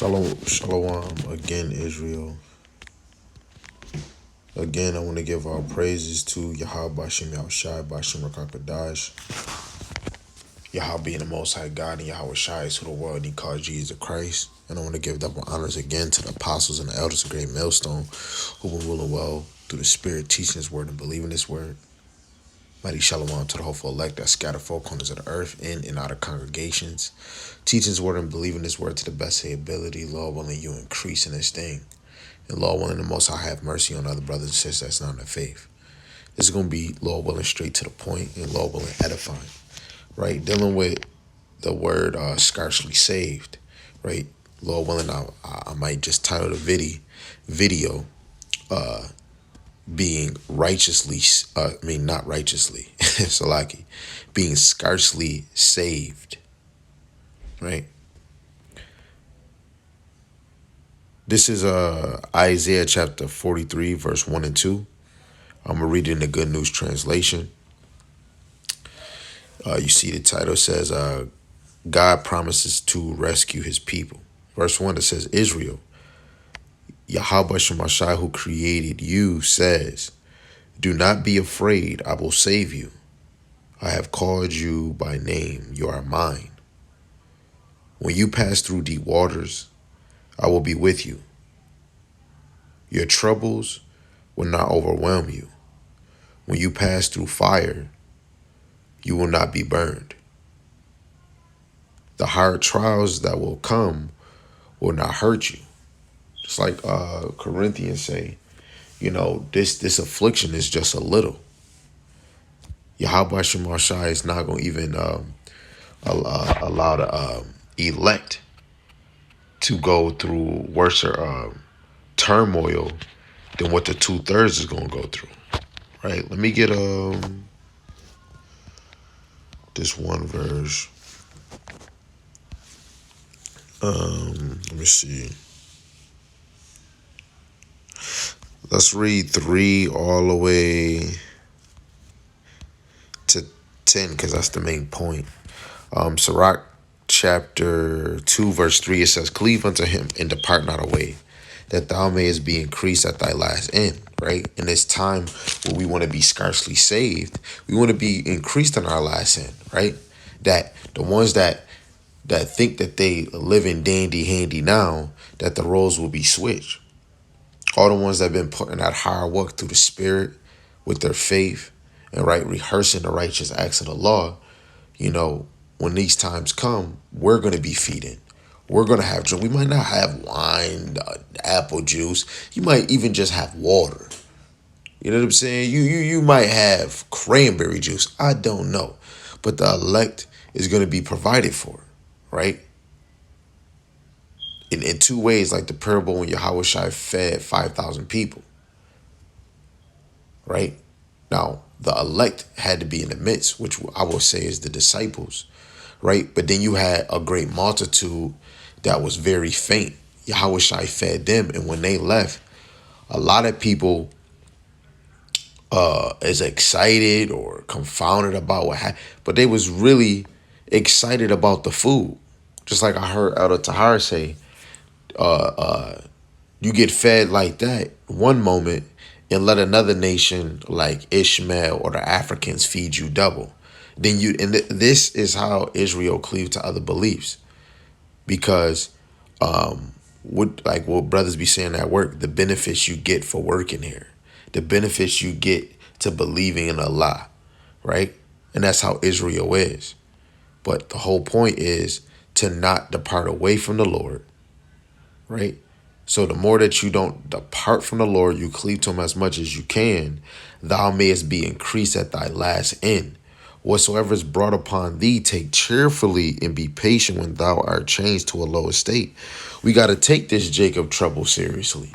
Shalom again, Israel. Again, I want to give our praises to Yahweh Bashem Yahushai Bashem Rakakadash. Yahweh being the Most High God and Yahweh Shai is who the world he called Jesus Christ. And I want to give double honors again to the apostles and the elders of Great Millstone who will rule well through the Spirit, teaching His word and believing His word. Mighty Shalom to the hopeful elect that scatter four corners of the earth in and out of congregations. Teaching His word and believing His word to the best of their ability. Lord willing, you increase in this thing. And Lord willing, the Most High have mercy on other brothers and sisters that's not in the faith. This is going to be, Lord willing, straight to the point and Lord willing, edifying. Right? Dealing with the word scarcely saved. Right? Lord willing, I might just title the video being righteously, not righteously, Salaki, being scarcely saved. Right? This is Isaiah chapter 43, verse 1 and 2. I'm going to read it in the Good News Translation. You see the title says, God promises to rescue his people. Verse 1, it says, Israel, Yahweh Shemashai, who created you, says, do not be afraid, I will save you. I have called you by name, you are mine. When you pass through deep waters, I will be with you. Your troubles will not overwhelm you. When you pass through fire, you will not be burned. The hard trials that will come will not hurt you. Just like Corinthians say, this affliction is just a little. Yahweh Shemashai is not going to even allow the elect to go through worse turmoil than what the 2/3 is going to go through. Right? Let me get this one verse. Let me see. Let's read 3 all the way to 10 because that's the main point. Sirach chapter 2 verse 3, it says, cleave unto him and depart not away, that thou mayest be increased at thy last end. Right? In this time where we want to be scarcely saved, we want to be increased in our last end. Right? That the ones that think that they live in dandy handy now, that the roles will be switched. All the ones that have been putting that hard work through the Spirit with their faith and rehearsing the righteous acts of the law, when these times come, we're going to be feeding. We're going to have drink. We might not have wine, apple juice. You might even just have water. You know what I'm saying? You might have cranberry juice. I don't know. But the elect is going to be provided for, right? In 2 ways, like the parable when Yahweh Shai fed 5,000 people. Right? Now, the elect had to be in the midst, which I will say is the disciples. Right? But then you had a great multitude that was very faint. Yahweh Shai fed them. And when they left, a lot of people is excited or confounded about what happened. But they was really excited about the food. Just like I heard Elder Tahar say, you get fed like that one moment and let another nation like Ishmael or the Africans feed you double. This is how Israel cleaved to other beliefs, because what brothers be saying at work, the benefits you get for working here, the benefits you get to believing in Allah, right? And that's how Israel is. But the whole point is to not depart away from the Lord, right? So the more that you don't depart from the Lord, you cleave to him as much as you can, thou mayest be increased at thy last end. Whatsoever is brought upon thee, take cheerfully and be patient when thou art changed to a low estate. We got to take this Jacob trouble seriously,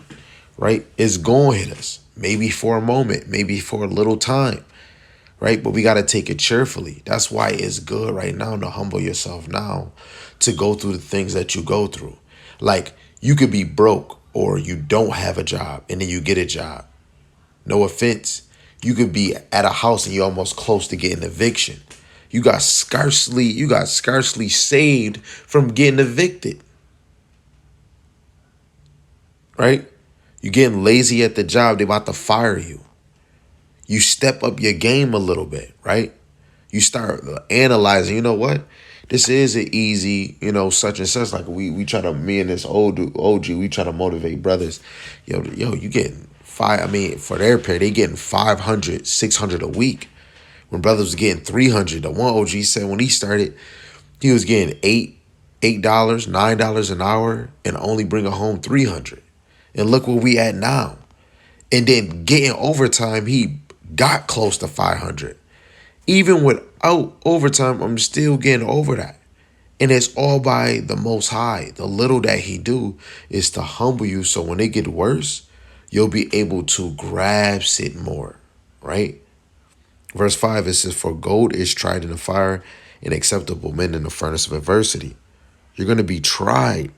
right? It's going to hit us, maybe for a moment, maybe for a little time, right? But we got to take it cheerfully. That's why it's good right now to humble yourself now, to go through the things that you go through. Like, you could be broke or you don't have a job and then you get a job. No offense. You could be at a house and you're almost close to getting eviction. You got scarcely saved from getting evicted. right? You getting lazy at the job, they about to fire you. You step up your game a little bit, right? You start analyzing, you know what? This is an easy, such and such. Like we try to, me and this old OG, we try to motivate brothers. You getting five, I mean, for their pay, they getting 500, 600 a week. When brothers was getting 300, the one OG said when he started, he was getting $8, $9 an hour and only bringing home 300. And look where we at now. And then getting overtime, he got close to 500. Even without overtime, I'm still getting over that. And it's all by the Most High. The little that he do is to humble you, so when it get worse, you'll be able to grasp it more, right? Verse 5, it says, for gold is tried in the fire, and acceptable men in the furnace of adversity. You're going to be tried.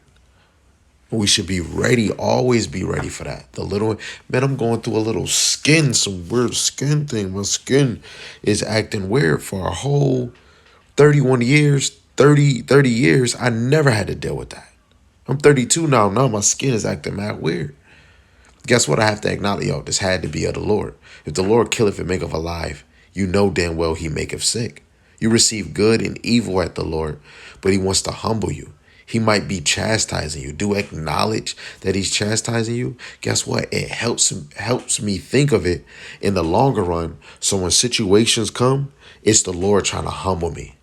We should be ready, always be ready for that. The little, man, I'm going through a little some weird skin thing. My skin is acting weird for a whole 31 years, 30 years. I never had to deal with that. I'm 32 now. Now my skin is acting mad weird. Guess what? I have to acknowledge, this had to be of the Lord. If the Lord killeth and maketh alive, you know damn well he maketh sick. You receive good and evil at the Lord, but he wants to humble you. He might be chastising you. Do acknowledge that he's chastising you. Guess what? It helps me think of it in the longer run. So when situations come, it's the Lord trying to humble me.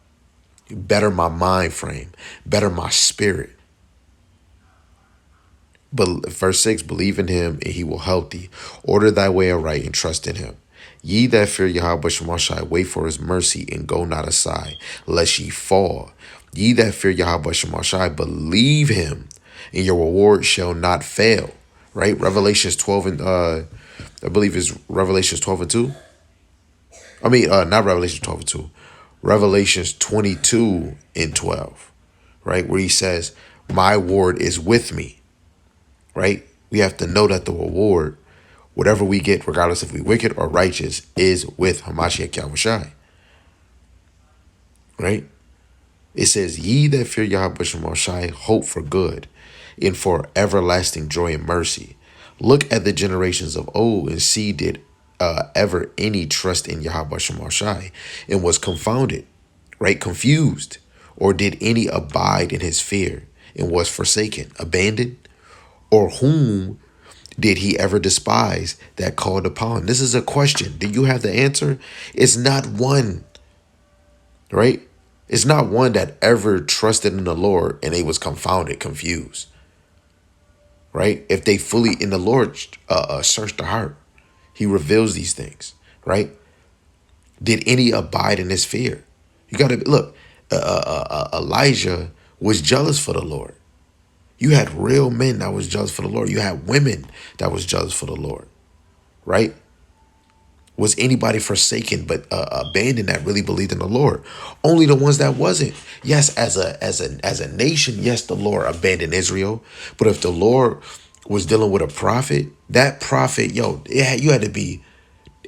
Better my mind frame, better my spirit. But verse 6, believe in him and he will help thee. Order thy way aright and trust in him. Ye that fear Yahweh Shemashai, wait for his mercy and go not aside, lest ye fall. Ye that fear Yahweh Shemashai, believe him, and your reward shall not fail. Right? Revelations 12 and I believe it's Revelations 12 and 2. I mean, not Revelations 12 and 2. Revelations 22 and 12. Right? Where he says, my word is with me. Right? We have to know that the reward, whatever we get, regardless if we wicked or righteous, is with Hamashiach Yahushai. Right? It says, ye that fear Yahweh Shemashai, hope for good, and for everlasting joy and mercy. Look at the generations of old and see did ever any trust in Yahweh Shemashai and was confounded, right? Confused. Or did any abide in his fear and was forsaken, abandoned? Or whom did he ever despise that called upon? This is a question. Do you have the answer? It's not one, right? It's not one that ever trusted in the Lord and they was confounded, confused, right? If they fully in the Lord search the heart, he reveals these things, right? Did any abide in his fear? You got to look. Elijah was jealous for the Lord. You had real men that was jealous for the Lord. You had women that was jealous for the Lord, right? Was anybody forsaken but abandoned that really believed in the Lord? Only the ones that wasn't. Yes, as a nation, yes, the Lord abandoned Israel. But if the Lord was dealing with a prophet, that prophet, you had to be,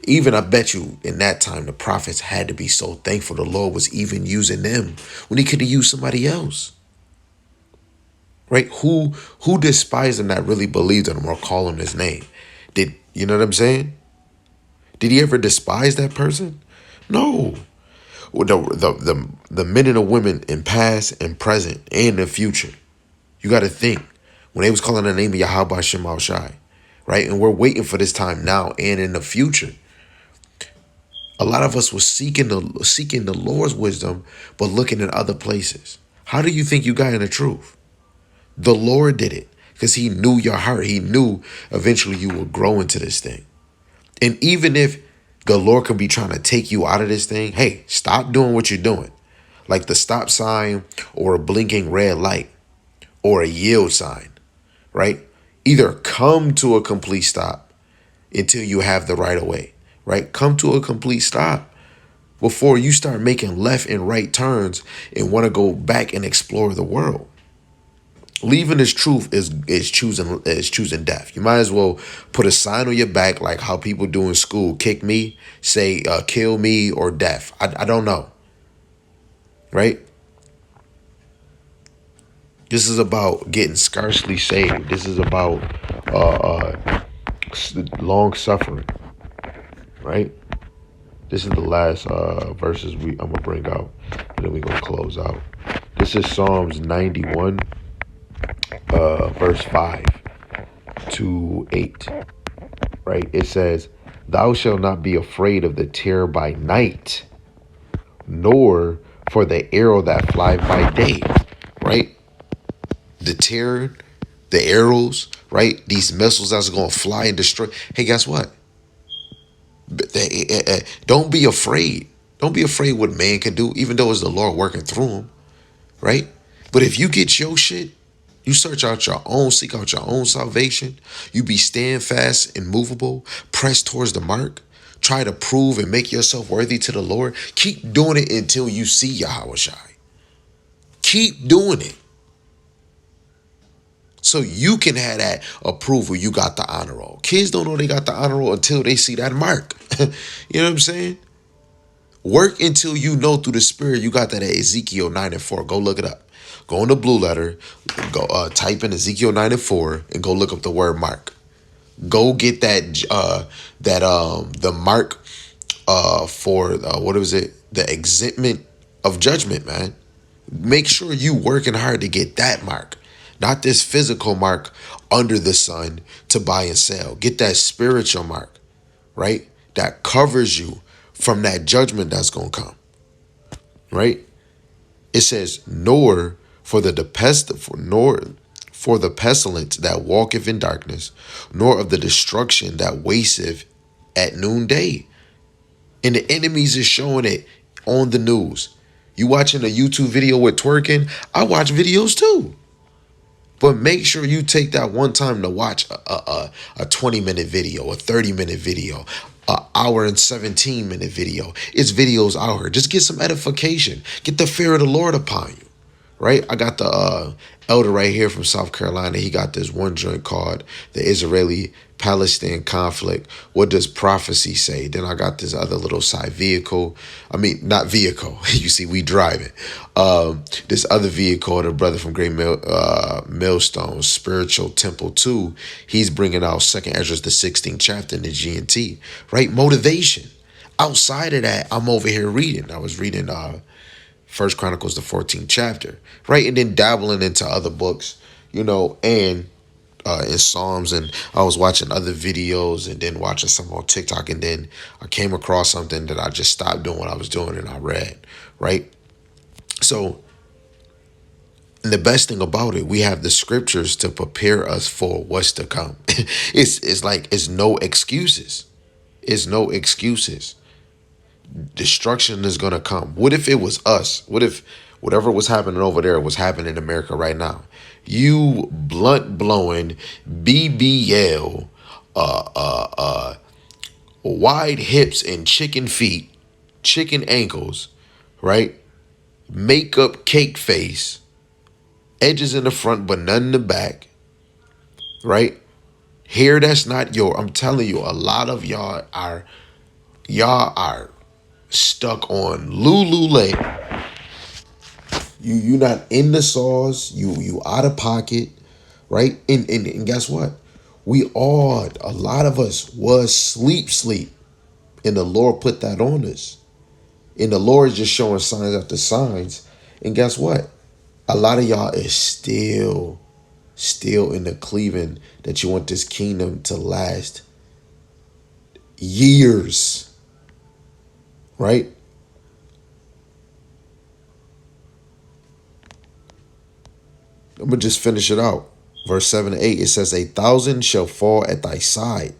even I bet you in that time, the prophets had to be so thankful the Lord was even using them when he could have used somebody else. Right? Who despised him that really believed in him or called him his name? Did you know what I'm saying? Did he ever despise that person? No. The men and the women in past and present and the future. You got to think when they was calling the name of Yahweh Shem Shai, right? And we're waiting for this time now and in the future. A lot of us was seeking the Lord's wisdom, but looking in other places. How do you think you got in the truth? The Lord did it because he knew your heart. He knew eventually you would grow into this thing. And even if the Lord can be trying to take you out of this thing, hey, stop doing what you're doing. Like the stop sign or a blinking red light or a yield sign, right? Either come to a complete stop until you have the right of way, right? Come to a complete stop before you start making left and right turns and want to go back and explore the world. Leaving this truth is choosing death. You might as well put a sign on your back like how people do in school. Kick me, say kill me, or death. I don't know. Right? This is about getting scarcely saved. This is about long suffering, right? This is the last verses I'm gonna bring out, and then we're gonna close out. This is Psalms 91, verse 5 to 8. Right? It says, "Thou shalt not be afraid of the terror by night, nor for the arrow that fly by day." Right? The terror, the arrows, right? These missiles that's gonna fly and destroy. Hey, guess what? Don't be afraid. Don't be afraid what man can do, even though it's the Lord working through him, right? But if you get your shit, you search out your own, seek out your own salvation, you be stand fast, immovable, press towards the mark, try to prove and make yourself worthy to the Lord. Keep doing it until you see Yahweh Shai. Keep doing it. So you can have that approval. You got the honor roll. Kids don't know they got the honor roll until they see that mark. You know what I'm saying? Work until you know through the spirit you got that at Ezekiel 9:4. Go look it up. Go in the blue letter, go type in Ezekiel 9:4 and go look up the word mark. Go get the mark for what was it? The exemptment of judgment, man. Make sure you working hard to get that mark. Not this physical mark under the sun to buy and sell. Get that spiritual mark, right? That covers you from that judgment that's going to come, right? It says, nor for the nor for the pestilence that walketh in darkness, nor of the destruction that wasteth at noonday. And the enemies is showing it on the news. You watching a YouTube video with twerking? I watch videos too. But make sure you take that one time to watch a 20-minute video, a 30-minute video, an hour and 17-minute video. It's videos out here. Just get some edification. Get the fear of the Lord upon you, right? I got the elder right here from South Carolina. He got this one joint called The Israeli-Palestine Conflict. What does prophecy say? Then I got this other little side vehicle. I mean, not vehicle. You see, we driving. This other vehicle, the brother from Great Millstone, Spiritual Temple 2, he's bringing out 2nd Ezra, the 16th chapter in the GNT, right? Motivation. Outside of that, I'm over here reading. I was reading First Chronicles, the 14th chapter, right? And then dabbling into other books, and in Psalms. And I was watching other videos and then watching some on TikTok. And then I came across something that I just stopped doing what I was doing and I read, right? So, and the best thing about it, we have the scriptures to prepare us for what's to come. It's no excuses. It's no excuses. Destruction is going to come. What if it was us? What if whatever was happening over there was happening in America right now? You blunt blowing BBL, wide hips and chicken feet, chicken ankles, right? Makeup cake face, edges in the front but none in the back, right? Hair that's not I'm telling you, a lot of y'all are stuck on Lululemon. You not in the sauce. You out of pocket, right? And guess what? A lot of us was sleep. And the Lord put that on us. And the Lord is just showing signs after signs. And guess what? A lot of y'all is still in the cleaving that you want this kingdom to last years, right? I'm going to just finish it out. Verse 7 to 8, it says, 1,000 shall fall at thy side,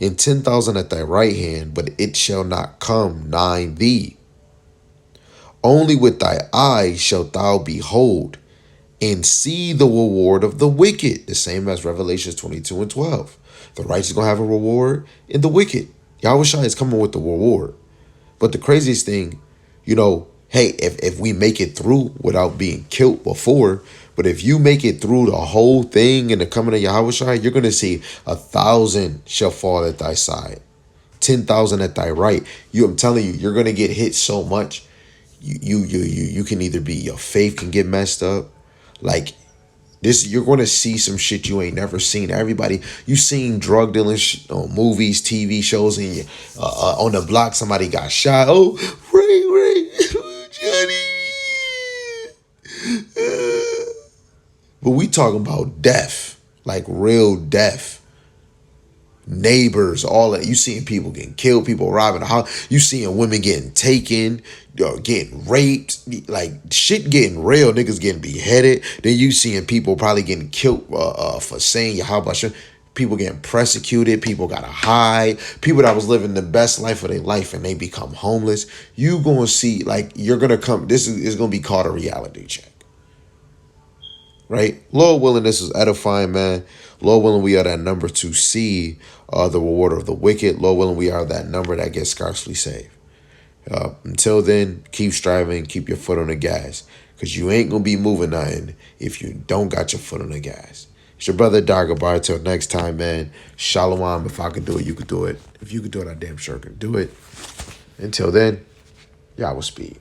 and 10,000 at thy right hand, but it shall not come nigh thee. Only with thy eyes shalt thou behold, and see the reward of the wicked. The same as Revelations 22 and 12. The righteous is going to have a reward, and the wicked. Yahweh Shai is coming with the reward. But the craziest thing, hey, if we make it through without being killed before, but if you make it through the whole thing in the coming of Yahweh Shai, you're going to see 1,000 shall fall at thy side, 10,000 at thy right. I'm telling you, you're going to get hit so much. You can either be, your faith can get messed up. Like, This you're going to see some shit you ain't never seen. Everybody, you seen drug dealing on movies, TV shows, and on the block somebody got shot. Oh, Ray, Johnny. But we talking about death, like real death. Neighbors, all that. You seeing people getting killed, people robbing the house. You seeing women getting taken, getting raped, like shit getting real. Niggas getting beheaded. Then you seeing people probably getting killed for saying Yahweh. People getting persecuted. People gotta hide. People that was living the best life of their life and they become homeless. You gonna see, like, you're gonna come. This is gonna be called a reality check. Right? Lord willing, this is edifying, man. Lord willing, we are that number to see the reward of the wicked. Lord willing, we are that number that gets scarcely saved. Until then, keep striving, keep your foot on the gas, because you ain't going to be moving nothing if you don't got your foot on the gas. It's your brother Dagabar. Until next time, man. Shalom. If I could do it, you could do it. If you could do it, I damn sure could do it. Until then, y'all will speed.